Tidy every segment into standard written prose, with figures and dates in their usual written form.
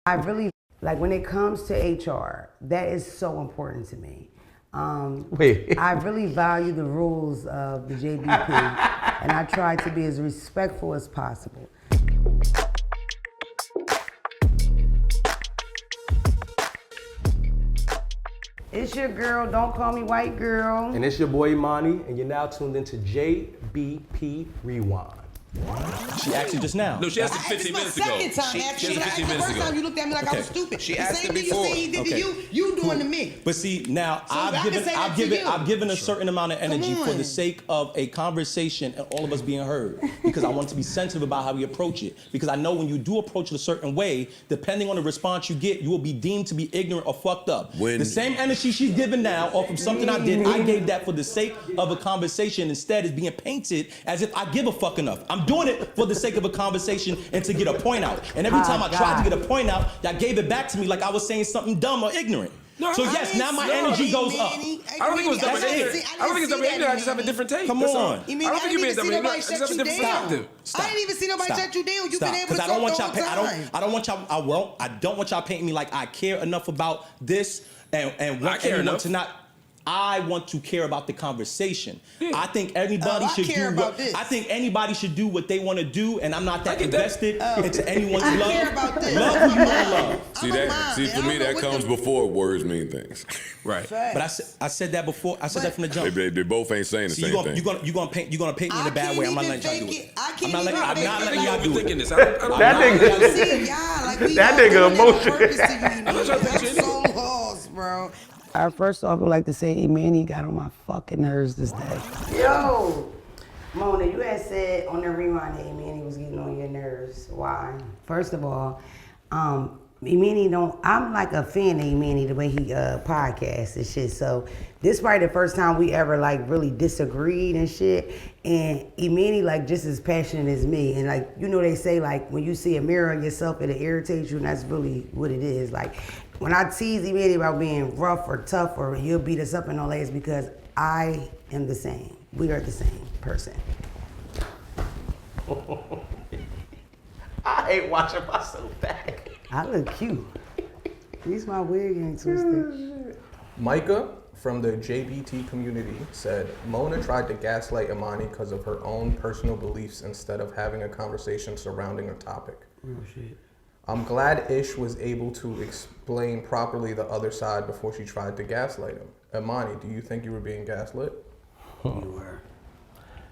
I really, like when it comes to HR, that is so important to me. Wait. I really value the rules of the JBP and I try to be as respectful as possible. It's your girl, don't call me white girl. And it's your boy Emanny, and you're now tuned into JBP Rewind. She asked you just now. No, she asked it 15 minutes ago. Second time, She actually. asked it 15 minutes The first time you looked at me like I was stupid. She The asked same it thing before. you say he did to you doing to me. But see, now So I can say that to you. I've given a certain amount of energy for the on. sake of a conversation and all of us being heard. Because I want to be sensitive about how we approach it. Because I know when you do approach it a certain way, depending on the response you get, you will be deemed to be ignorant or fucked up. The same energy she's giving now off of something I did, I gave that for the sake of a conversation. Instead, it's being painted as if I give a fuck enough. I'm doing it for the sake of a conversation and to get a point out. And every time I tried to get a point out, y'all gave it back to me like I was saying something dumb or ignorant. No, so yes, now my energy goes up. I don't think it was dumb and ignorant. I don't think it's dumb and ignorant. I just have a different take. Come That's all. on. I don't think you're being dumb and ignorant. I just have a different perspective. I didn't even see nobody shut you down. You've been able to talk the whole time. I don't want y'all painting me like I care enough about this and want everyone to not. I want to care about the conversation. Yeah. I think everybody should do what they want to do, and I'm not that invested into anyone's love. I care about this. Love who you want to love. See, for me, that comes before words mean things. Right. But I said that before. I said that from the jump. They both ain't saying the same thing. You're gonna paint me in a bad way. I'm not letting y'all do it. I'm not letting y'all do it. That nigga emotional. I'm so lost, bro. First off, I would like to say Emanny got on my fucking nerves this day. Yo! Mona, you had said on the rewind that Emanny was getting on your nerves. Why? First of all, Emanny I'm like a fan of Emanny, the way he podcasts and shit. So this probably the first time we ever like really disagreed and shit. And Emanny like just as passionate as me. And like, you know they say like when you see a mirror of yourself, it'll irritate you, and that's really what it is. Like when I tease Emanny about being rough or tough or he'll beat us up and all that, it's because I am the same. We are the same person. I hate watching myself back. I look cute. At least my wig ain't twisted. Micah from the JBT community said, Mona tried to gaslight Emanny because of her own personal beliefs instead of having a conversation surrounding a topic. Real shit. I'm glad Ish was able to explain properly the other side before she tried to gaslight him. Emanny, do you think you were being gaslit? You were.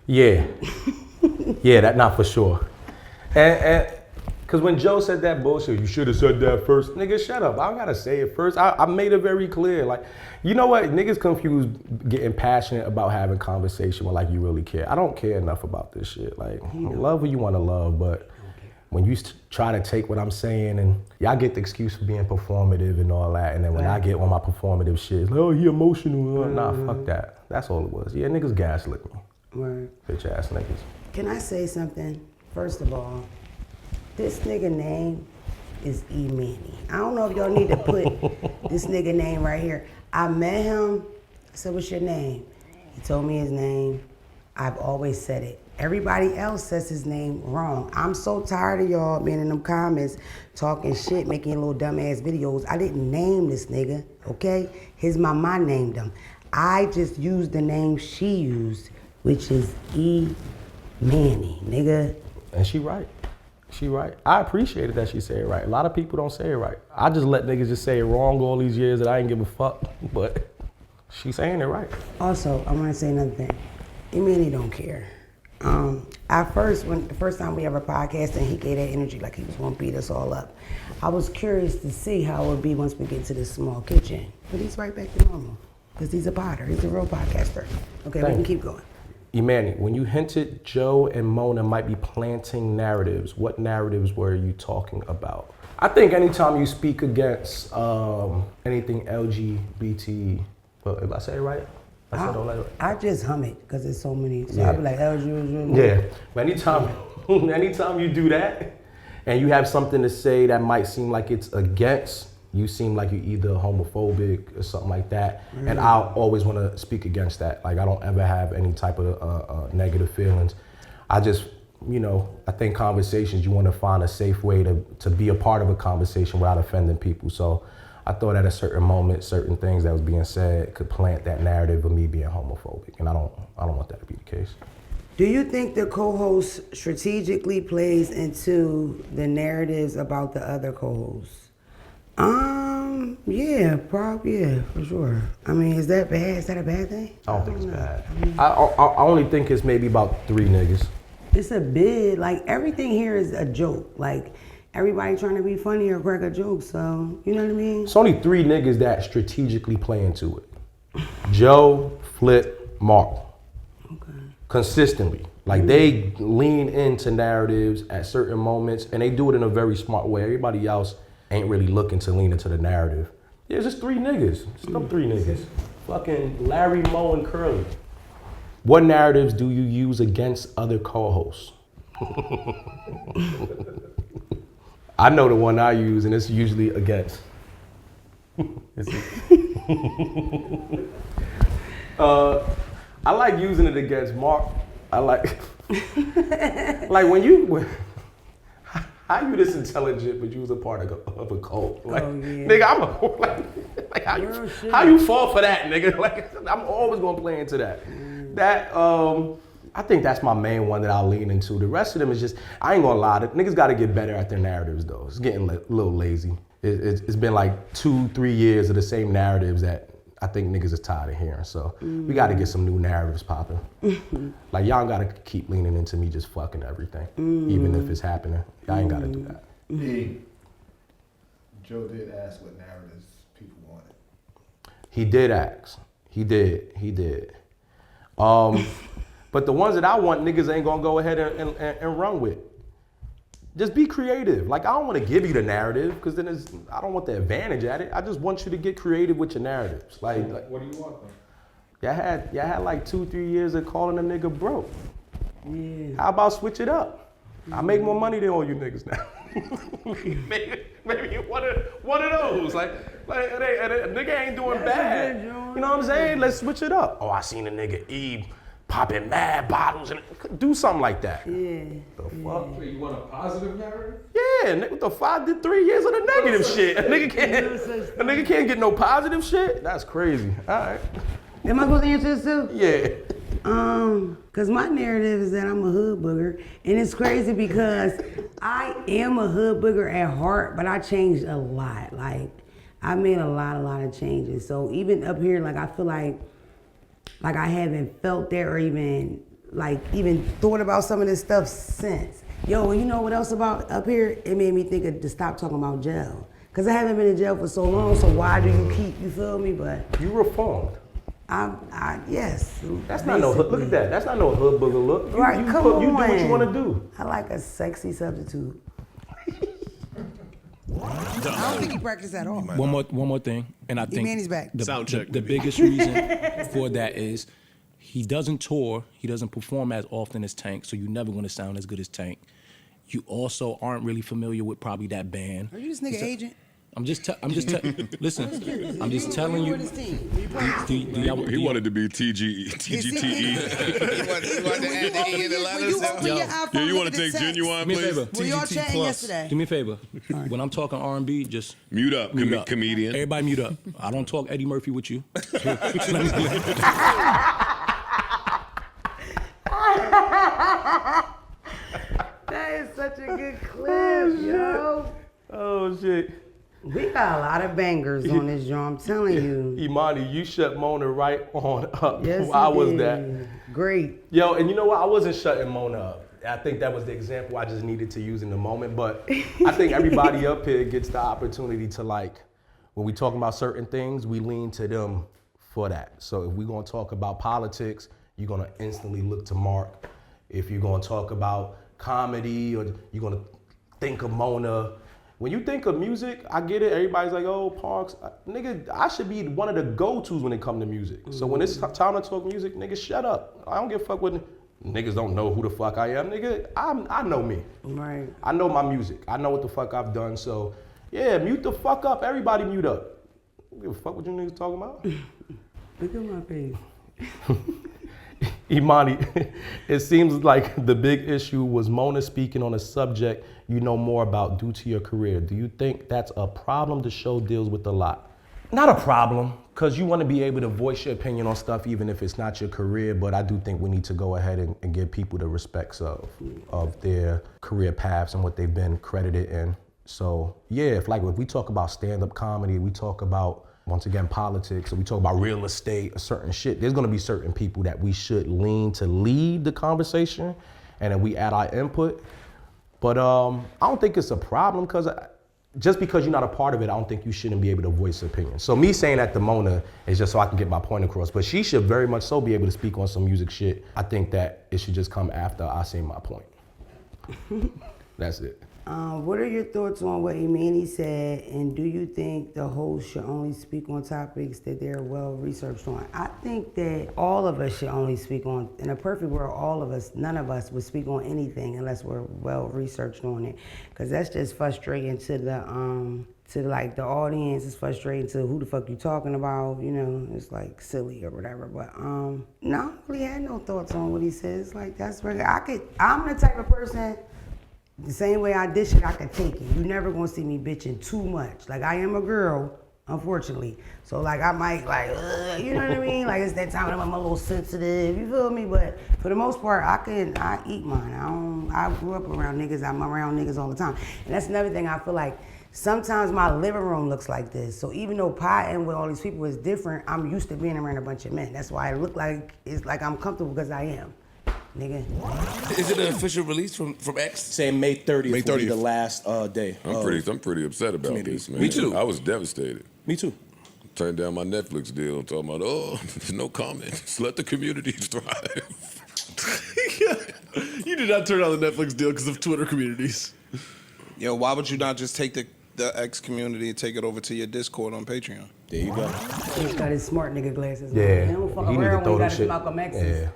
Yeah. Yeah, that not for sure. And because when Joe said that bullshit, you should have said that first. Nigga, shut up. I don't gotta say it first. I made it very clear. Like, you know what? Niggas confuse getting passionate about having conversation with like you really care. I don't care enough about this shit. Like, love who you want to love, but when you try to take what I'm saying and y'all get the excuse for being performative and all that, and then when I get on my performative shit, it's like, oh, he emotional. Nah, fuck that. That's all it was. Yeah, niggas gaslit me. Right. Bitch ass niggas. Can I say something? First of all, this nigga name is Emanny. I don't know if y'all need to put this nigga name right here. I met him, I said, what's your name? He told me his name. I've always said it. Everybody else says his name wrong. I'm so tired of y'all being in them comments talking shit, making little dumbass videos. I didn't name this nigga, okay? His mama named him. I just used the name she used, which is Emanny, nigga. And she right. She right. I appreciated that she said it right. A lot of people don't say it right. I just let niggas just say it wrong all these years that I ain't give a fuck, but she's saying it right. Also, I want to say another thing. Emanny don't care. The first time we ever podcasted and he gave that energy like he was gonna beat us all up, I was curious to see how it would be once we get to this small kitchen. But he's right back to normal, because he's a podder. He's a real podcaster. Okay, we can keep going. Emanny, when you hinted Joe and Mona might be planting narratives, what narratives were you talking about? I think anytime you speak against anything LGBT, well, if I say it right? I just hum it because there's so many. So I'll be like, LGBT. Yeah, but anytime you do that and you have something to say that might seem like it's against, you seem like you're either homophobic or something like that. And I always want to speak against that. Like, I don't ever have any type of negative feelings. I just you know, I think conversations, you want to find a safe way to be a part of a conversation without offending people. So I thought at a certain moment, certain things that was being said could plant that narrative of me being homophobic, and I don't want that to be the case. Do you think the co-host strategically plays into the narratives about the other co-hosts? Yeah, for sure. I mean, is that bad? Is that a bad thing? I don't think it's bad. I only think it's maybe about 3 niggas. It's a bit, like, everything here is a joke. Like, everybody trying to be funny or crack a joke, so, you know what I mean? It's only 3 niggas that strategically play into it. Joe, Flip, Mark. Okay. Consistently. Like, they lean into narratives at certain moments, and they do it in a very smart way. Everybody else ain't really looking to lean into the narrative. Yeah, it's just 3 niggas. It's them 3 niggas. Fucking Larry, Moe, and Curly. What narratives do you use against other co-hosts? I know the one I use, and it's usually against. I like using it against Mark. I like, like how you this intelligent, but you was a part of a cult? Like, nigga, I'm like how you fall for that, nigga? Like, I'm always gonna play into that. That, I think that's my main one that I'll lean into. The rest of them is just, I ain't gonna lie, niggas gotta get better at their narratives though. It's getting a little lazy. It's been like 2-3 years of the same narratives that I think niggas is tired of hearing. So we gotta get some new narratives popping. Like, y'all gotta keep leaning into me just fucking everything, even if it's happening. Y'all ain't gotta do that. Joe did ask what narratives people wanted. He did ask. He did. But the ones that I want, niggas ain't gonna go ahead and run with. Just be creative. Like, I don't want to give you the narrative, because then I don't want the advantage at it. I just want you to get creative with your narratives. Like what do you want then? Y'all had like 2-3 years of calling a nigga broke. Yeah. How about switch it up? I make more money than all you niggas now. maybe one of those. Like a nigga ain't doing bad. You know what I'm saying? Let's switch it up. Oh, I seen a nigga E popping mad bottles and do something like that. Yeah. The fuck? So you want a positive narrative? Yeah, nigga, what the fuck? I did 3 years of the negative shit. A nigga can't get no positive shit? That's crazy. All right. Am I supposed to answer this too? Yeah. Cause my narrative is that I'm a hood booger, and it's crazy because I am a hood booger at heart, but I changed a lot. Like, I made a lot of changes. So even up here, like, I feel like I haven't felt that or even thought about some of this stuff since. Yo, you know what else about up here? It made me think to stop talking about jail. Cause I haven't been in jail for so long, so why do you keep, you feel me? But You reformed. yes. That's not no hood. Look at that. That's not no hood booger look. Right, come on. You do what you want to do. I like a sexy substitute. I don't think he practiced at all. One more thing, and I think Emanny's back. The biggest reason for that is he doesn't tour, he doesn't perform as often as Tank, so you're never going to sound as good as Tank. You also aren't really familiar with probably that band. Are you this nigga agent? Listen, I'm just telling you. He wanted to be TGTE. He wanted to add the E in the letters. Yeah, you want to take Genuine, Do me a please? favor. Were y'all chatting yesterday? Do me a favor. When I'm talking R&B, just Mute up, mute up. comedian. Everybody mute up. I don't talk Eddie Murphy with you. That is such a good clip, yo. Oh shit. We got a lot of bangers on this joint, I'm telling you. Emanny, you shut Mona right on up. Yes, Why you was did. that? Great. Yo, and you know what? I wasn't shutting Mona up. I think that was the example I just needed to use in the moment. But I think everybody up here gets the opportunity to, like, when we talking about certain things, we lean to them for that. So if we're gonna talk about politics, you're gonna instantly look to Mark. If you're gonna talk about comedy, or you're gonna think of Mona. When you think of music, I get it. Everybody's like, oh, Parks. Nigga, I should be one of the go-tos when it comes to music. So when it's time to talk music, nigga, shut up. I don't give a fuck what niggas don't know who the fuck I am. Nigga, I know me. Right. I know my music. I know what the fuck I've done. So, yeah, mute the fuck up. Everybody mute up. I don't give a fuck what you niggas talking about. Look at my face. Emanny, it seems like the big issue was Mona speaking on a subject you know more about due to your career. Do you think that's a problem the show deals with a lot? Not a problem, because you want to be able to voice your opinion on stuff even if it's not your career, but I do think we need to go ahead and give people the respects of their career paths and what they've been credited in. So yeah, if we talk about stand-up comedy, we talk about, once again, politics, or we talk about real estate or certain shit, there's gonna be certain people that we should lean to lead the conversation and then we add our input. But I don't think it's a problem, because just because you're not a part of it, I don't think you shouldn't be able to voice your opinion. So me saying that to Mona is just so I can get my point across, but she should very much so be able to speak on some music shit. I think that it should just come after I say my point. That's it. What are your thoughts on what Emanny said, and do you think the host should only speak on topics that they're well researched on? I think that all of us should only speak on, in a perfect world, all of us, none of us would speak on anything unless we're well researched on it, because that's just frustrating to the audience. It's frustrating to who the fuck you talking about, you know, it's like silly or whatever. But no, I don't really had no thoughts on what he says. Like, that's regular. I'm the type of person, the same way I dish it, I can take it. You never gonna see me bitching too much. Like, I am a girl, unfortunately. So like, I might you know what I mean? Like, it's that time when I'm a little sensitive, you feel me? But for the most part, I eat mine. I grew up around niggas, I'm around niggas all the time. And that's another thing, I feel like sometimes my living room looks like this. So even though potting with all these people is different, I'm used to being around a bunch of men. That's why I look like, it's like I'm comfortable, because I am. Nigga. Is it an official release from X? Saying May 30th, May 30th. will be the last day. I'm pretty upset about this, man. Me too. I was devastated. Me too. Turned down my Netflix deal, talking about, there's no comment. Just let the community thrive. You did not turn down the Netflix deal because of Twitter communities. Yo, why would you not just take the X community and take it over to your Discord on Patreon? There you go. He's got his smart nigga glasses. Yeah, He don't fuck he need to around throw when he them got his shit. Malcolm X's. Yeah.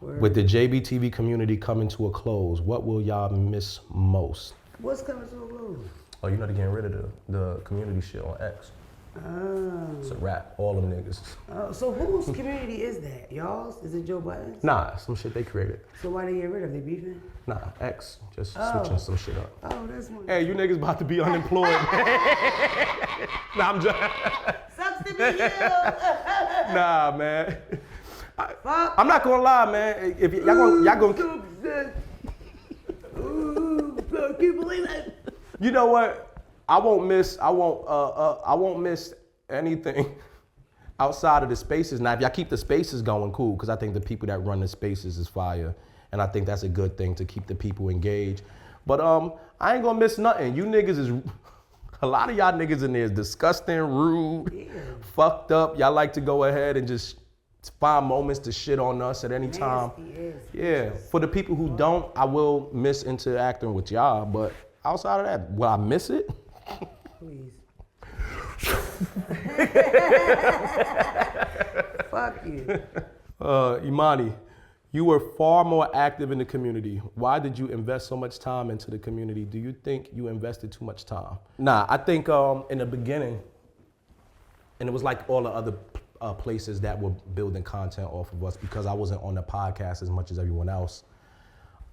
With the JBTV community coming to a close, what will y'all miss most? What's coming to a close? Oh, you know they're getting rid of the community shit on X. It's a wrap, all them niggas. So whose community is that? Y'all's? Is it Joe Budden's? Nah, some shit they created. So why they get rid of it? They beefing? Nah, X, just switching some shit up. Oh, that's one. Hey, you niggas about to be unemployed. Nah, I'm just. Sucks to be you. Nah, man. I'm not gonna lie, man. If y'all gonna Keep believing it. You know what? I won't miss anything outside of the spaces. Now, if y'all keep the spaces going, cool, because I think the people that run the spaces is fire, and I think that's a good thing to keep the people engaged. But I ain't gonna miss nothing. You niggas is, a lot of y'all niggas in there is disgusting, rude, fucked up. Y'all like to go ahead and just find moments to shit on us at any time. Yeah, for the people who don't, I will miss interacting with y'all, but outside of that, will I miss it? Please. Fuck you. Emanny, you were far more active in the community. Why did you invest so much time into the community? Do you think you invested too much time? Nah, I think in the beginning, and it was like all the other places that were building content off of us, because I wasn't on the podcast as much as everyone else.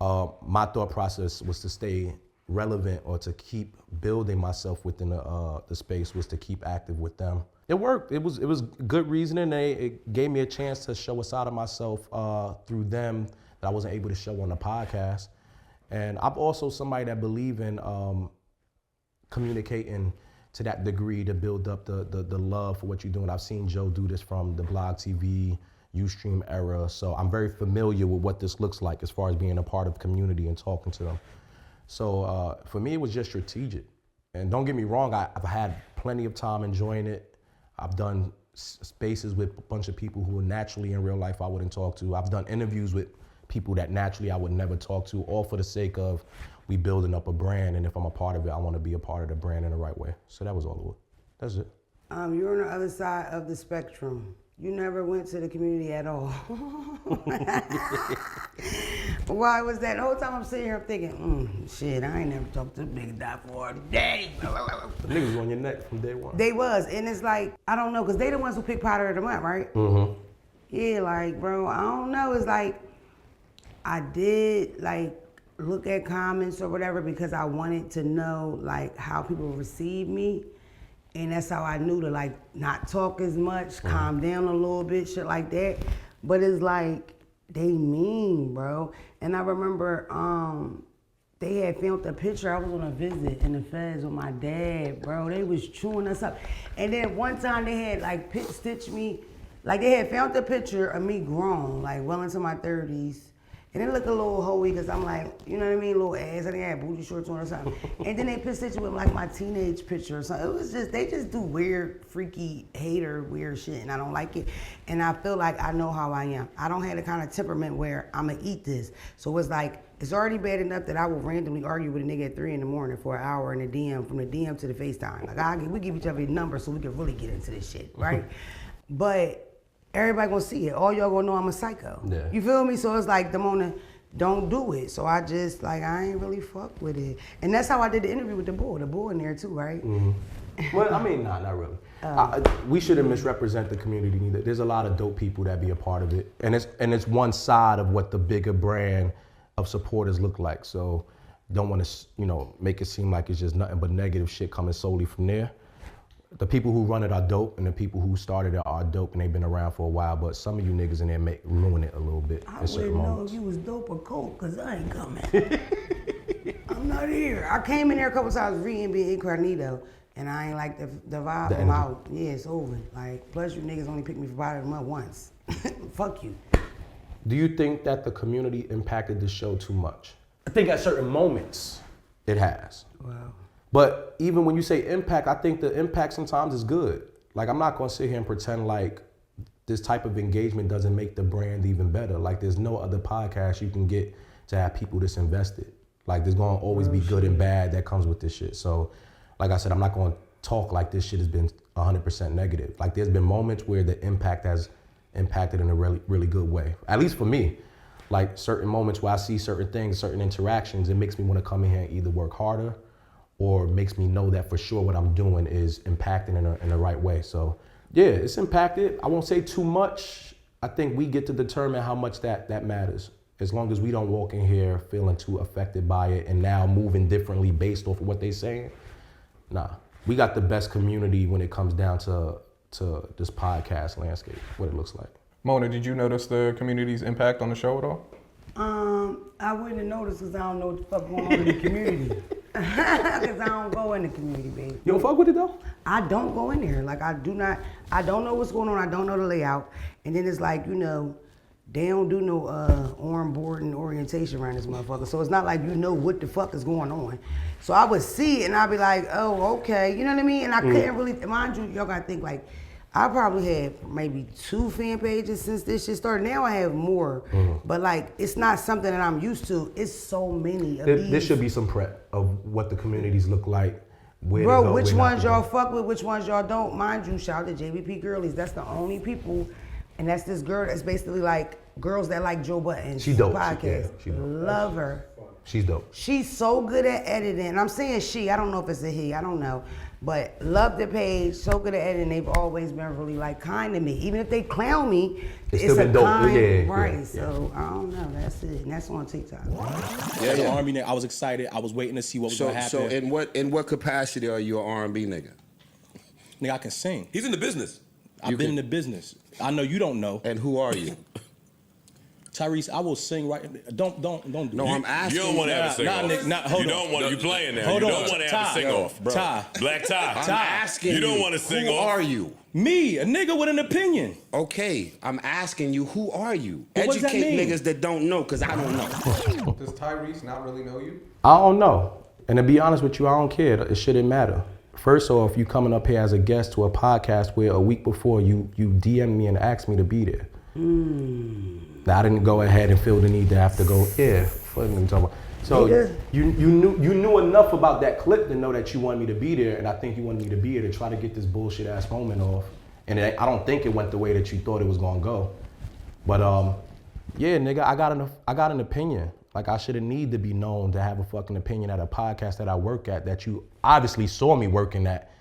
My thought process was to stay relevant, or to keep building myself within the space, was to keep active with them. It worked. It was good reasoning. It gave me a chance to show a side of myself through them that I wasn't able to show on the podcast. And I'm also somebody that believe in communicating to that degree to build up the love for what you're doing. I've seen Joe do this from the Blog TV, Ustream era, so I'm very familiar with what this looks like as far as being a part of community and talking to them. So for me, it was just strategic. And don't get me wrong, I've had plenty of time enjoying it. I've done spaces with a bunch of people who naturally in real life I wouldn't talk to. I've done interviews with people that naturally I would never talk to, all for the sake of we building up a brand, and if I'm a part of it, I want to be a part of the brand in the right way. So that was all it was. That's it. You're on the other side of the spectrum. You never went to the community at all. Why was that? The whole time I'm sitting here, I'm thinking, shit, I ain't never talked to a big guy for a day. The niggas on your neck from day one. They was, and it's like, I don't know, because they the ones who pick Powder of the Month, right? Mm-hmm. Yeah, like, bro, I don't know. It's like, I did, like, look at comments or whatever because I wanted to know, like, how people receive me. And that's how I knew to, like, not talk as much, calm down a little bit, shit like that. But it's like, they mean, bro. And I remember they had filmed a picture. I was on a visit in the feds with my dad, bro. They was chewing us up. And then one time they had, like, stitched me. Like, they had found a picture of me grown, like, well into my 30s. And it looked a little hoey, because I'm like, you know what I mean, little ass. I think I had booty shorts on or something. And then they put stitch with, like, my teenage picture or something. It was just, they just do weird, freaky, hater, weird shit, and I don't like it. And I feel like I know how I am. I don't have the kind of temperament where I'm going to eat this. So it's like, it's already bad enough that I will randomly argue with a nigga at 3 in the morning for an hour in the DM, from the DM to the FaceTime. Like, we give each other a number so we can really get into this shit, right? But everybody gonna see it. All y'all gonna know I'm a psycho. Yeah. You feel me? So it's like, Damona, don't do it. So I just, like, I ain't really fuck with it. And that's how I did the interview with the bull. The bull in there too, right? Well, I mean, nah, not really. We shouldn't misrepresent the community neither. There's a lot of dope people that be a part of it. And it's one side of what the bigger brand of supporters look like. So don't want to, make it seem like it's just nothing but negative shit coming solely from there. The people who run it are dope, and the people who started it are dope, and they've been around for a while. But some of you niggas in there ruin it a little bit. I wouldn't know if you was dope or coke, because I ain't coming. I'm not here. I came in there a couple times reading, being incognito, and I ain't like the vibe. I'm out. Yeah, it's over. Like, plus you niggas only picked me for body of the month once. Fuck you. Do you think that the community impacted the show too much? I think at certain moments it has. Wow. But even when you say impact, I think the impact sometimes is good. Like, I'm not gonna sit here and pretend like this type of engagement doesn't make the brand even better. Like, there's no other podcast you can get to have people this invested. Like, there's gonna always be good and bad that comes with this shit. So, like I said, I'm not gonna talk like this shit has been 100% negative. Like, there's been moments where the impact has impacted in a really, really good way. At least for me. Like, certain moments where I see certain things, certain interactions, it makes me wanna come in here and either work harder or makes me know that for sure what I'm doing is impacting in the right way. So yeah, it's impacted. I won't say too much. I think we get to determine how much that matters. As long as we don't walk in here feeling too affected by it and now moving differently based off of what they're saying. Nah, we got the best community when it comes down to this podcast landscape, what it looks like. Mona, did you notice the community's impact on the show at all? I wouldn't have noticed because I don't know what the fuck going on in the community. Because I don't go in the community, baby. You don't fuck with it though? I don't go in there. Like, I don't know what's going on. I don't know the layout. And then it's like, they don't do no onboard and orientation around this motherfucker. So it's not like you know what the fuck is going on. So I would see it and I'd be like, oh, okay. You know what I mean? And I couldn't really, mind you, y'all gotta think like, I probably had maybe 2 fan pages since this shit started. Now I have more, but like, it's not something that I'm used to. It's so many of these. There should be some prep of what the communities look like. Bro, which ones y'all fuck with, which ones y'all don't. Mind you, shout out to JBP girlies. That's the only people, and that's this girl that's basically like girls that like Joe Budden's she dope. podcast. She dope. Love her. She's dope. She's so good at editing. And I'm saying she, I don't know if it's a he, I don't know. But love the page, so good at editing. They've always been really like kind to me. Even if they clown me, it's a dope. kind, right? Yeah. So I don't know. That's it. And that's on TikTok. As an R&B nigga, I was excited. I was waiting to see what was gonna happen. So in what capacity are you an R&B nigga? Nigga, I can sing. He's in the business. I've been in the business. I know you don't know. And who are you? Tyrese, I will sing right. Don't do No, it. I'm asking. You don't want to have a sing off. Hold you on. don't want. You playing now. Hold you on. don't want to have a sing off. Ty. Black tie. I'm asking You don't want to sing who off. are you? Me, a nigga with an opinion. Okay, I'm asking you, who are you? What does that Educate mean? niggas that don't know, because I don't know. Does Tyrese not really know you? I don't know. And to be honest with you, I don't care. It shouldn't matter. First off, you coming up here as a guest to a podcast where a week before you DM'd me and asked me to be there. Now, I didn't go ahead and feel the need to have to go, what are you talking about? So you knew enough about that clip to know that you wanted me to be there, and I think you wanted me to be here to try to get this bullshit ass moment off. And I don't think it went the way that you thought it was gonna go. But yeah, nigga, I got an opinion. Like, I shouldn't need to be known to have a fucking opinion at a podcast that I work at that you obviously saw me working at.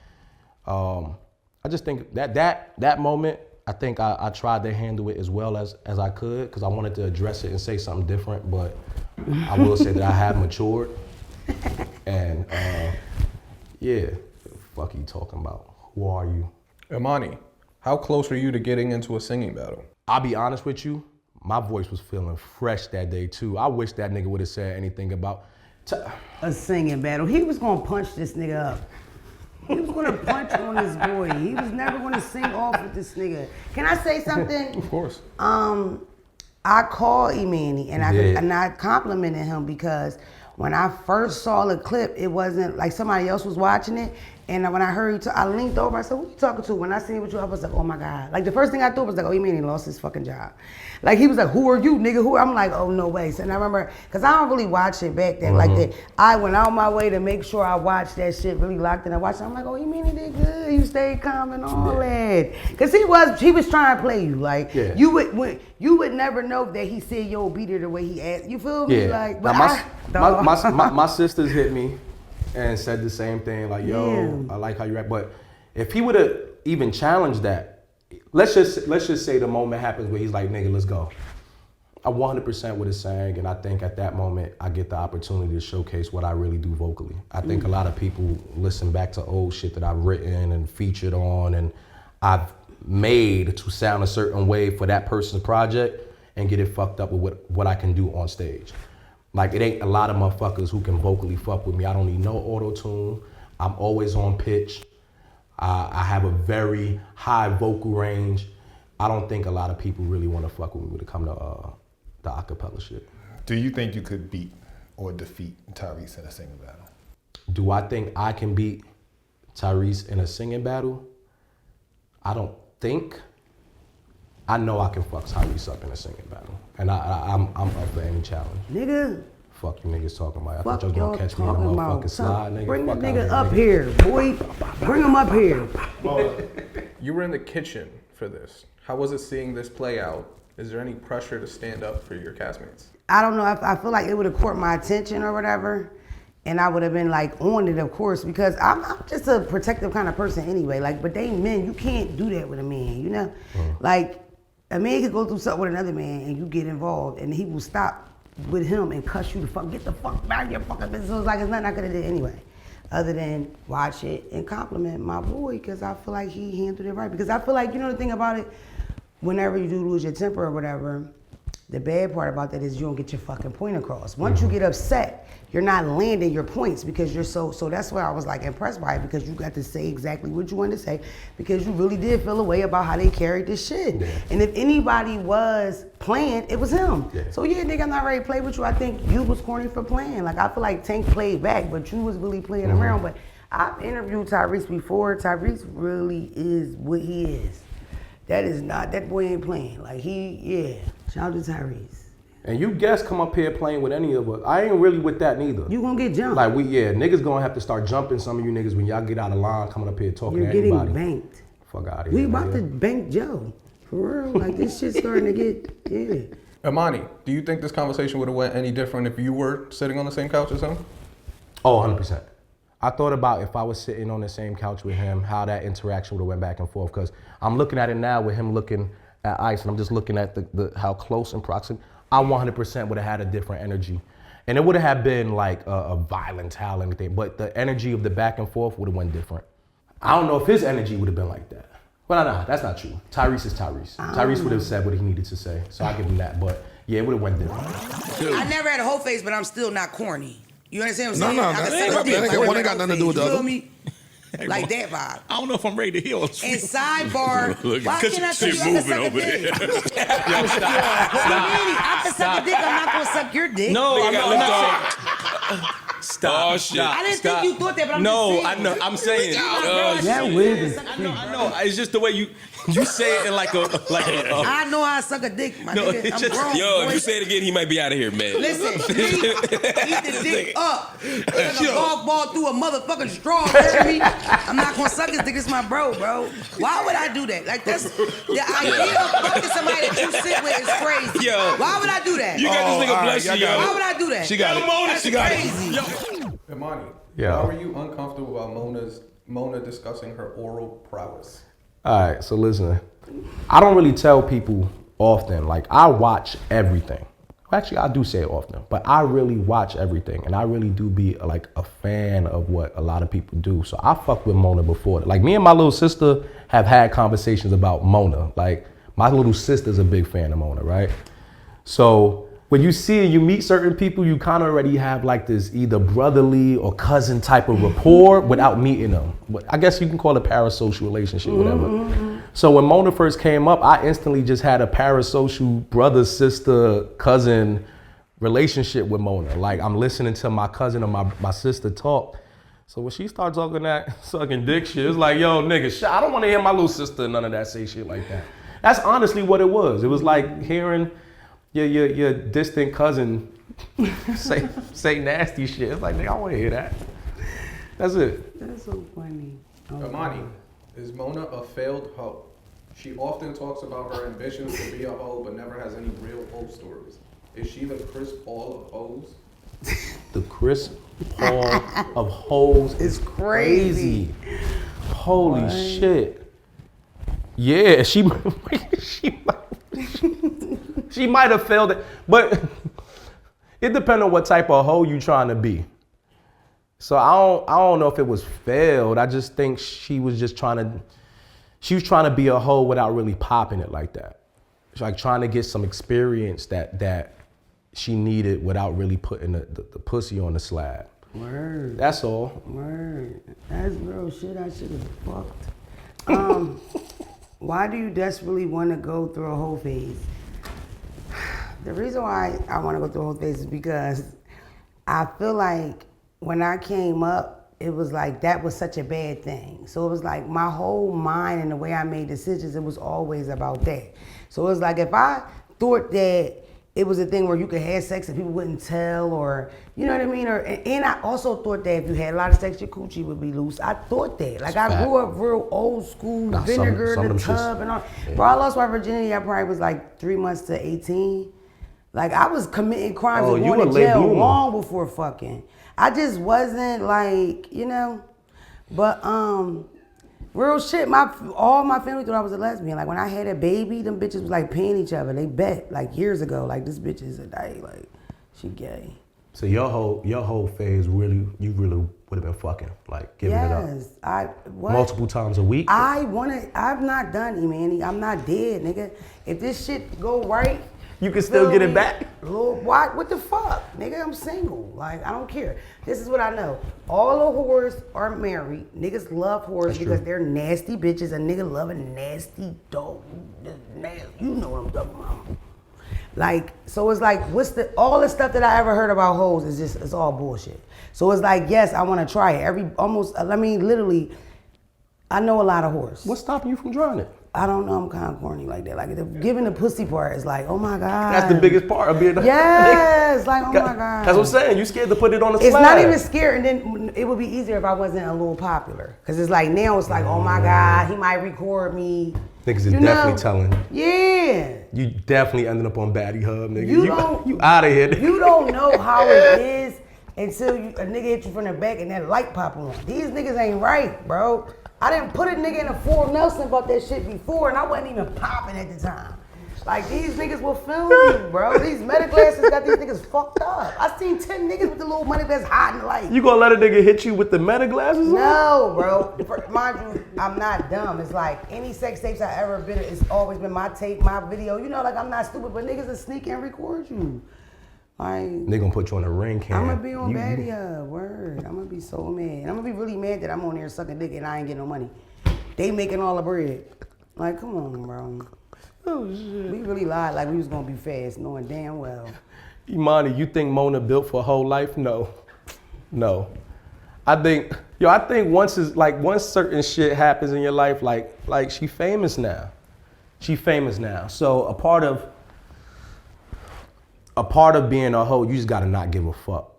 I just think that moment, I think I tried to handle it as well as I could because I wanted to address it and say something different, but I will say that I have matured. And yeah, fuck you talking about? Who are you? Emanny, how close are you to getting into a singing battle? I'll be honest with you, my voice was feeling fresh that day too. I wish that nigga would have said anything about a singing battle. He was gonna punch this nigga up. He was gonna punch on this boy. He was never gonna sing off with this nigga. Can I say something? Of course. I called Emanny and I complimented him because when I first saw the clip, it wasn't like somebody else was watching it. And when I heard I linked over, I said, who you talking to? When I seen what you, I was like, oh my God. Like the first thing I thought was like, oh, Emanny lost his fucking job. Like he was like, who are you, nigga? Who? I'm like, oh, no way. So, and I remember, because I don't really watch it back then like that. I went out my way to make sure I watched that shit really locked in. I watched it. I'm like, oh, Emanny did good. You stayed calm and all that. Because he was trying to play you. Like you would never know that he said, yo, beat it the way he asked. You feel me? Like, but my sisters hit me and said the same thing, like, yo, I like how you rap. But if he would have even challenged that, let's just say the moment happens where he's like, nigga, let's go. I 100% would have sang, and I think at that moment, I get the opportunity to showcase what I really do vocally. I think a lot of people listen back to old shit that I've written and featured on, and I've made to sound a certain way for that person's project and get it fucked up with what I can do on stage. Like, it ain't a lot of motherfuckers who can vocally fuck with me. I don't need no auto-tune. I'm always on pitch. I have a very high vocal range. I don't think a lot of people really want to fuck with me when it comes to the acapella shit. Do you think you could beat or defeat Tyrese in a singing battle? Do I think I can beat Tyrese in a singing battle? I don't think. I know I can fuck Tyrese up in a singing battle. And I'm up for any challenge. Nigga. Fuck you niggas talking about. I thought y'all was gonna catch me in a motherfucking slide, nigga. Bring the nigga up here, boy. Bring him up here. You were in the kitchen for this. How was it seeing this play out? Is there any pressure to stand up for your castmates? I don't know. I feel like it would have caught my attention or whatever. And I would have been like on it, of course, because I'm just a protective kind of person anyway. Like, but they men, you can't do that with a man, you know? Like, a man could go through something with another man and you get involved and he will stop with him and cuss you the fuck, get the fuck out of your fucking business. So it's like, it's nothing I could have did anyway, other than watch it and compliment my boy, because I feel like he handled it right. Because I feel like, you know the thing about it, whenever you do lose your temper or whatever, the bad part about that is you don't get your fucking point across. Once you get upset, you're not landing your points because you're so that's why I was like impressed by it, because you got to say exactly what you wanted to say, because you really did feel a way about how they carried this shit. Yeah. And if anybody was playing, it was him. Yeah. So yeah, nigga, I'm not ready to play with you. I think you was corny for playing. Like, I feel like Tank played back, but you was really playing around. But I've interviewed Tyrese before. Tyrese really is what he is. That boy ain't playing. Like, shout out to Tyrese. And you guys come up here playing with any of us. I ain't really with that neither. You gonna get jumped. Like, niggas gonna have to start jumping some of you niggas when y'all get out of line coming up here talking to anybody. You're getting banked. Fuck out of here. We about to bank Joe. For real. Like, this shit's starting to get, Emanny, do you think this conversation would have went any different if you were sitting on the same couch as him? Oh, 100%. I thought about if I was sitting on the same couch with him, how that interaction would have went back and forth. Because I'm looking at it now with him looking at Ice, and I'm just looking at the how close and proximate. I 100% would have had a different energy. And it would have been like a violent towel and everything, but the energy of the back and forth would have went different. I don't know if his energy would have been like that. Well, no, that's not true. Tyrese is Tyrese. Tyrese would have said what he needed to say, so I give him that. But yeah, it would have went different. I never had a whole face, but I'm still not corny. You understand what I'm saying? No, that ain't got nothing to do with the other. Hey, like that vibe. I don't know if I'm ready to heal. And sidebar, why can't I tell you I can suck a dick? I can suck a dick, I'm not gonna suck your dick. No, I'm not. Stop. Oh, shit. I didn't think you thought that, but I'm just saying. No, I know. I'm saying. That wig is I know. It's just the way you say it in like a. I know how to suck a dick, my nigga. I'm grown. If you say it again, he might be out of here, man. Listen, eat the dick up. Like a golf ball through a motherfucking straw. You hear me? I'm not gonna suck his dick. It's my bro. Why would I do that? Like, that's the idea of fucking somebody that you sit with is crazy. Yo. Why would I do that? You got this nigga bless you, yo. Why would I do that? She got it. That's She got crazy. it. Emanny, Yeah. why were you uncomfortable about Mona discussing her oral prowess? All right, so listen, I don't really tell people often, like I watch everything. Actually, I do say it often, but I really watch everything, and I really do be like a fan of what a lot of people do. So I fucked with Mona before. Like me and my little sister have had conversations about Mona. Like my little sister's a big fan of Mona, right? So when you see and you meet certain people, you kind of already have like this either brotherly or cousin type of rapport without meeting them. But I guess you can call it a parasocial relationship, whatever. So when Mona first came up, I instantly just had a parasocial brother, sister, cousin relationship with Mona. Like I'm listening to my cousin or my sister talk. So when she started talking that sucking dick shit, it's like, yo, nigga, I don't want to hear my little sister none of that say shit like that. That's honestly what it was. It was like hearing your distant cousin say nasty shit. It's like, nigga, I want to hear that. That's it. That's so funny. Emanny, is Mona a failed hoe? She often talks about her ambitions to be a hoe, but never has any real hoe stories. Is she the Chris Paul of hoes? The Chris Paul of hoes is crazy. Holy shit. Yeah, she might have failed it, but it depends on what type of hoe you trying to be. So I don't know if it was failed. I just think she was trying to be a hoe without really popping it like that. She's like trying to get some experience that she needed without really putting the pussy on the slab. Word. That's all. Word. That's real shit. I should have fucked. Why do you desperately want to go through a whole phase? The reason why I want to go through a whole phase is because I feel like when I came up, it was like that was such a bad thing. So it was like my whole mind and the way I made decisions, it was always about that. So it was like if I thought that it was a thing where you could have sex and people wouldn't tell, or you know what I mean? And I also thought that if you had a lot of sex, your coochie would be loose. I thought that. Like I grew up real old school, vinegar in the tub and all. Yeah. Bro, I lost my virginity, I probably was like 3 months to 18. Like I was committing crimes and going to jail long before fucking. I just wasn't like, you know, but real shit, all my family thought I was a lesbian. Like when I had a baby, them bitches was like paying each other. They bet like years ago, like this bitch is a dyke, like she gay. So your whole phase you really would have been fucking, like giving it up. Yes, multiple times a week. I'm not done, Emanny. I'm not dead, nigga. If this shit go right, you can still get it back? Lord, what the fuck? Nigga, I'm single. Like, I don't care. This is what I know. All the whores are married. Niggas love whores because they're nasty bitches. A nigga love a nasty dog. You know what I'm talking about. Like, so it's like, all the stuff that I ever heard about hoes is it's all bullshit. So it's like, yes, I want to try it. Literally, I know a lot of whores. What's stopping you from trying it? I don't know, I'm kind of corny like that. Like, giving the pussy part is like, oh my God. That's the biggest part of being a yes, like, oh my God. That's what I'm saying. You scared to put it on the slab. It's not even scared, and then it would be easier if I wasn't a little popular. Because it's like, now it's like, oh my God, he might record me. Niggas is definitely telling. Yeah. You definitely ended up on Baddie Hub, nigga. You out of here. You don't know how it is until a nigga hit you from the back and that light pop on. These niggas ain't right, bro. I didn't put a nigga in a full Nelson about that shit before, and I wasn't even popping at the time. Like, these niggas will film you, bro. These meta glasses got these niggas fucked up. I seen 10 niggas with the little money that's hiding the light. You gonna let a nigga hit you with the meta glasses on? No, bro. Mind you, I'm not dumb. It's like, any sex tapes I ever been in, it's always been my tape, my video. You know, like, I'm not stupid, but niggas will sneak and record you. Like, they gonna put you on a ring cam. I'm gonna be on Baddie Hub, word. I'm gonna be so mad. And I'm gonna be really mad that I'm on there sucking dick and I ain't getting no money. They making all the bread. Like, come on, bro. Oh, shit. We really lied like we was gonna be fast, knowing damn well. Emanny, you think Mona built for a whole life? No. I think once certain shit happens in your life, like she famous now. So a part of being a hoe, you just gotta not give a fuck.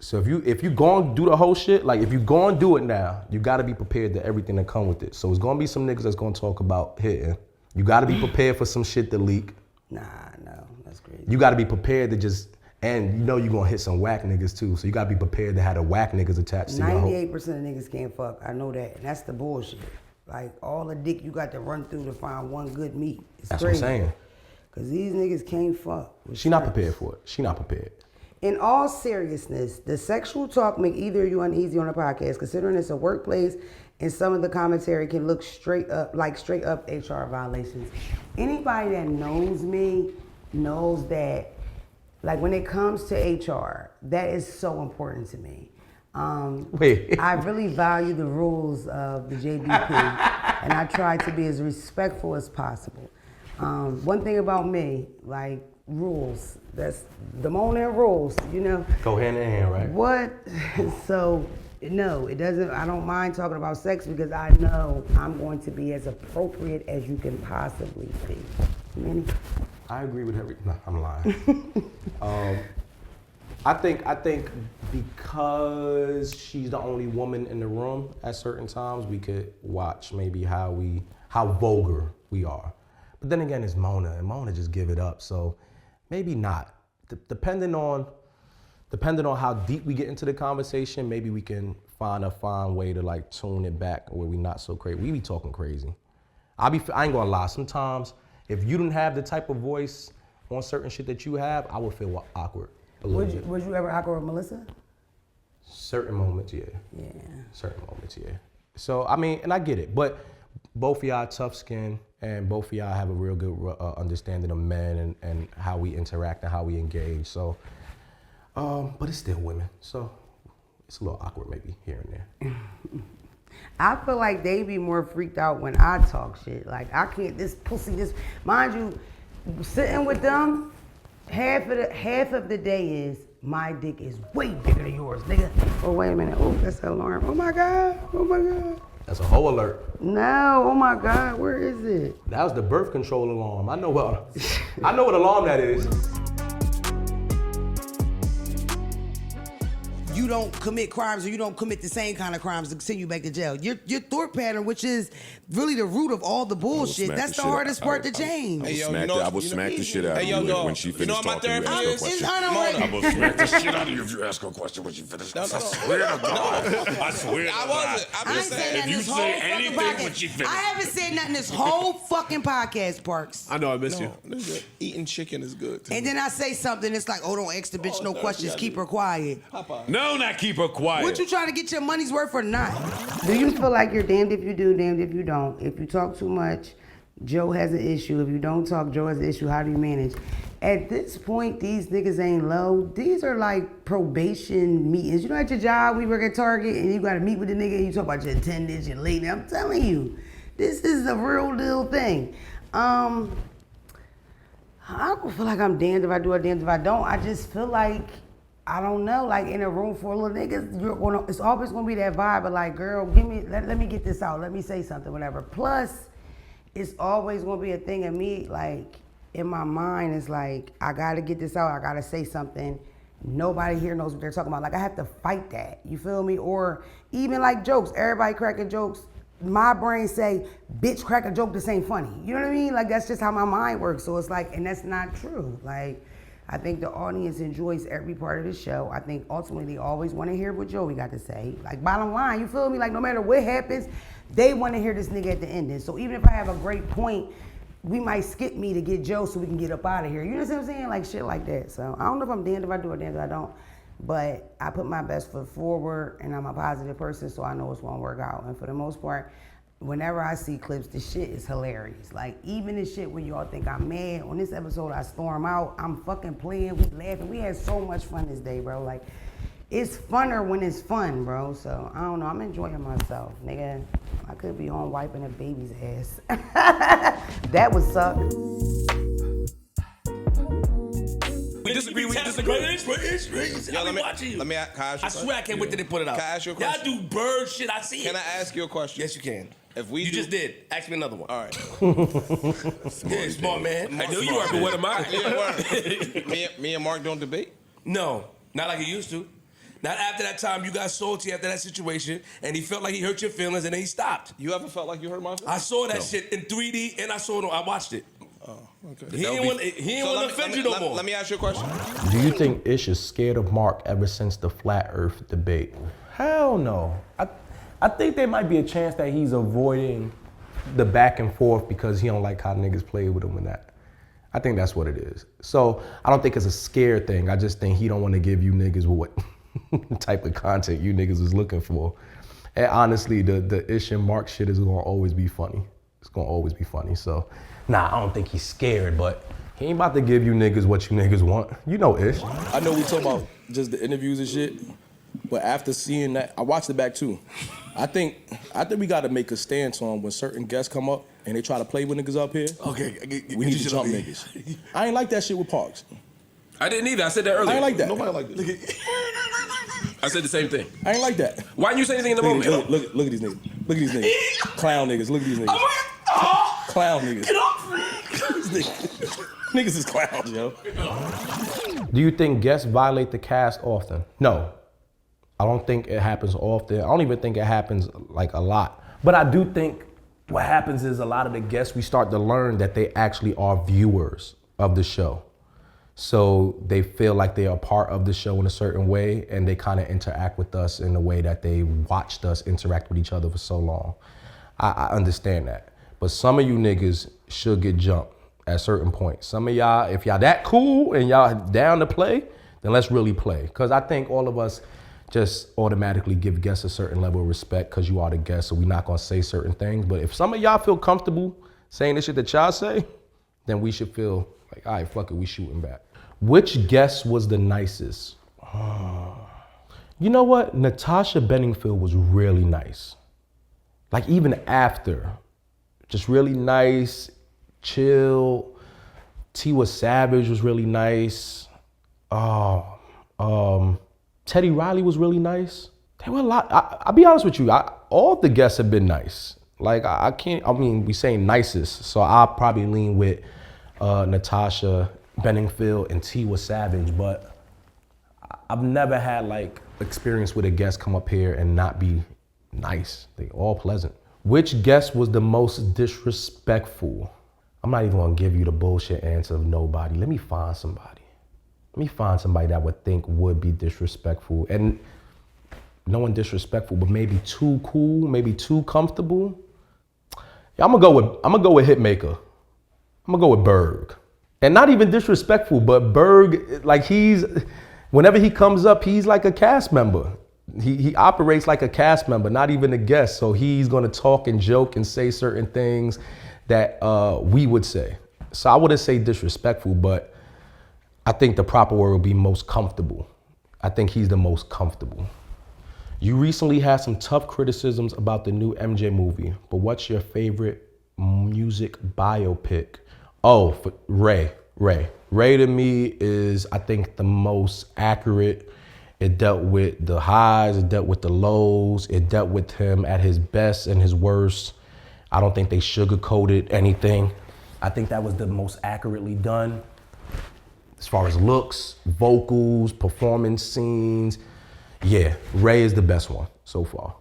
So if you gonna do the whole shit, like if you gonna do it now, you gotta be prepared to everything that come with it. So it's gonna be some niggas that's gonna talk about hitting. You gotta be prepared for some shit to leak. Nah, no, that's crazy. You gotta be prepared to and you know you're gonna hit some whack niggas too. So you gotta be prepared to have the whack niggas attached to your hoe. 98% of niggas can't fuck. I know that, and that's the bullshit. Like all the dick you got to run through to find one good meat. It's That's crazy. what I'm saying. Cause these niggas can't fuck. She not prepared for it. She not prepared. In all seriousness, the sexual talk make either of you uneasy on the podcast, considering it's a workplace and some of the commentary can look straight up HR violations. Anybody that knows me knows that, like when it comes to HR, that is so important to me. Wait. I really value the rules of the JBP and I try to be as respectful as possible. One thing about me, like rules, that's the Mona rules, you know. Go hand in hand, right? What? So, no, it doesn't, I don't mind talking about sex because I know I'm going to be as appropriate as you can possibly be. Emanny? I agree with everything. No, I'm lying. I think because she's the only woman in the room at certain times, we could watch maybe how vulgar we are. But then again, it's Mona, and Mona just give it up. So maybe not. Depending on how deep we get into the conversation, maybe we can find a fine way to like tune it back where we not so crazy. We be talking crazy. I ain't gonna lie. Sometimes if you didn't have the type of voice on certain shit that you have, I would feel awkward. Was you ever awkward with Melissa? Certain moments, yeah. Yeah. Certain moments, yeah. So, I mean, and I get it, but both of y'all tough skin and both of y'all have a real good understanding of men and how we interact and how we engage. So, but it's still women. So it's a little awkward maybe here and there. I feel like they be more freaked out when I talk shit. Like I can't, mind you, sitting with them, half of the day is my dick is way bigger than yours, nigga. Oh wait a minute, oh that's an alarm. Oh my God. That's a whole alert. No, oh my God, where is it? That was the birth control alarm. I know what alarm that is. You don't commit crimes or you don't commit the same kind of crimes to send you back to jail. Your thought pattern, which is really the root of all the bullshit, that's the hardest part to change. I will smack the shit out of you when she finishes talking. You ask her a question. I will smack the shit out of you if you ask her a question when she finishes. I swear to God. I swear to God. I ain't saying if you say anything when she finishes. I haven't said nothing this whole fucking podcast, Parks. I know, I miss you. Eating chicken is good. And then I say something, it's like, oh, don't ask the bitch no questions, keep her quiet. No, not keep her quiet. What you trying to get your money's worth or not? Do you feel like you're damned if you do, damned if you don't? If you talk too much, Joe has an issue. If you don't talk, Joe has an issue. How do you manage? At this point, these niggas ain't low. These are like probation meetings. You know, at your job, we work at Target, and you got to meet with the nigga, and you talk about your attendance, your late. I'm telling you, this is a real deal thing. I don't feel like I'm damned if I do or damned if I don't. I just feel like, I don't know, like in a room full of niggas, it's always gonna be that vibe of like, girl, let me get this out, let me say something, whatever. Plus, it's always gonna be a thing of me, like, in my mind, it's like, I gotta get this out, I gotta say something. Nobody here knows what they're talking about. Like, I have to fight that, you feel me? Or even like jokes, everybody cracking jokes, my brain say, bitch, crack a joke, this ain't funny. You know what I mean? Like, that's just how my mind works. So it's like, and that's not true. Like, I think the audience enjoys every part of the show. I think ultimately they always want to hear what Joey got to say. Like, bottom line, you feel me? Like, no matter what happens, they want to hear this nigga at the ending. So even if I have a great point, we might skip me to get Joe so we can get up out of here. You know what I'm saying? Like, shit like that. So I don't know if I'm damned if I do or damned if I don't. But I put my best foot forward, and I'm a positive person, so I know it's gonna work out. And for the most part, whenever I see clips, the shit is hilarious. Like, even the shit when y'all think I'm mad, on this episode I storm out, I'm fucking playing, we laughing. We had so much fun this day, bro. Like, it's funner when it's fun, bro. So, I don't know, I'm enjoying myself, nigga. I could be on wiping a baby's ass. That would suck. We disagree. Yo, let me ask you I swear I can't wait till they put it out. Can I ask you a question? Y'all do bird shit. I see it. Can I ask you a question? Yes, you can. You just did. Ask me another one. All right. Yeah, smart man. I knew you were, but what am I? Me and Mark don't debate? No, not like he used to. Not after that time you got salty after that situation, and he felt like he hurt your feelings, and then he stopped. You ever felt like you hurt my feelings? I saw that shit in 3D, and I watched it. Oh, okay. He ain't want to offend you no more. Let me ask you a question. Do you think Ish is scared of Mark ever since the flat earth debate? Hell no. I think there might be a chance that he's avoiding the back and forth because he don't like how niggas play with him and that. I think that's what it is. So I don't think it's a scare thing. I just think he don't want to give you niggas what type of content you niggas is looking for. And honestly, the Ish and Mark shit is gonna always be funny. It's gonna always be funny. So, nah, I don't think he's scared, but he ain't about to give you niggas what you niggas want. You know Ish. I know we talk about just the interviews and shit, but after seeing that, I watched it back too. I think we gotta make a stance on when certain guests come up and they try to play with niggas up here. Okay, We need to jump niggas. I ain't like that shit with Parks. I didn't either. I said that earlier. I ain't like that. Nobody like this. I said the same thing. I ain't like that. Why didn't you say anything in the moment? Look at these niggas. Look at these niggas. Clown niggas. Look at these niggas. Clown niggas. Get off me. Niggas is clowns, yo. Do you think guests violate the cast often? No. I don't think it happens often. I don't even think it happens like a lot. But I do think what happens is a lot of the guests, we start to learn that they actually are viewers of the show. So they feel like they are part of the show in a certain way, and they kind of interact with us in the way that they watched us interact with each other for so long. I understand that. But some of you niggas should get jumped at certain points. Some of y'all, if y'all that cool and y'all down to play, then let's really play. Because I think all of us just automatically give guests a certain level of respect because you are the guest, so we're not gonna say certain things. But if some of y'all feel comfortable saying the shit that y'all say, then we should feel like, all right, fuck it, we shooting back. Which guest was the nicest? You know what? Natasha Bedingfield was really nice. Like even after, just really nice, chill. Tiwa Savage was really nice. Teddy Riley was really nice. There were a lot. I'll be honest with you. All the guests have been nice. Like we saying nicest, so I'll probably lean with Natasha Bedingfield and Tiwa Savage, but I've never had like experience with a guest come up here and not be nice. They all pleasant. Which guest was the most disrespectful? I'm not even gonna give you the bullshit answer of nobody. Let me find somebody. Let me find somebody that I would think would be disrespectful. And no one disrespectful, but maybe too cool, maybe too comfortable. Yeah, I'm gonna go with Hitmaker. I'm gonna go with Berg. And not even disrespectful, but Berg, like whenever he comes up, he's like a cast member. He operates like a cast member, not even a guest. So he's gonna talk and joke and say certain things that we would say. So I wouldn't say disrespectful, but I think the proper word would be most comfortable. I think he's the most comfortable. You recently had some tough criticisms about the new MJ movie, but what's your favorite music biopic? Oh, for Ray. Ray to me is, I think, the most accurate. It dealt with the highs, it dealt with the lows, it dealt with him at his best and his worst. I don't think they sugarcoated anything. I think that was the most accurately done as far as looks, vocals, performance scenes. Yeah, Ray is the best one so far.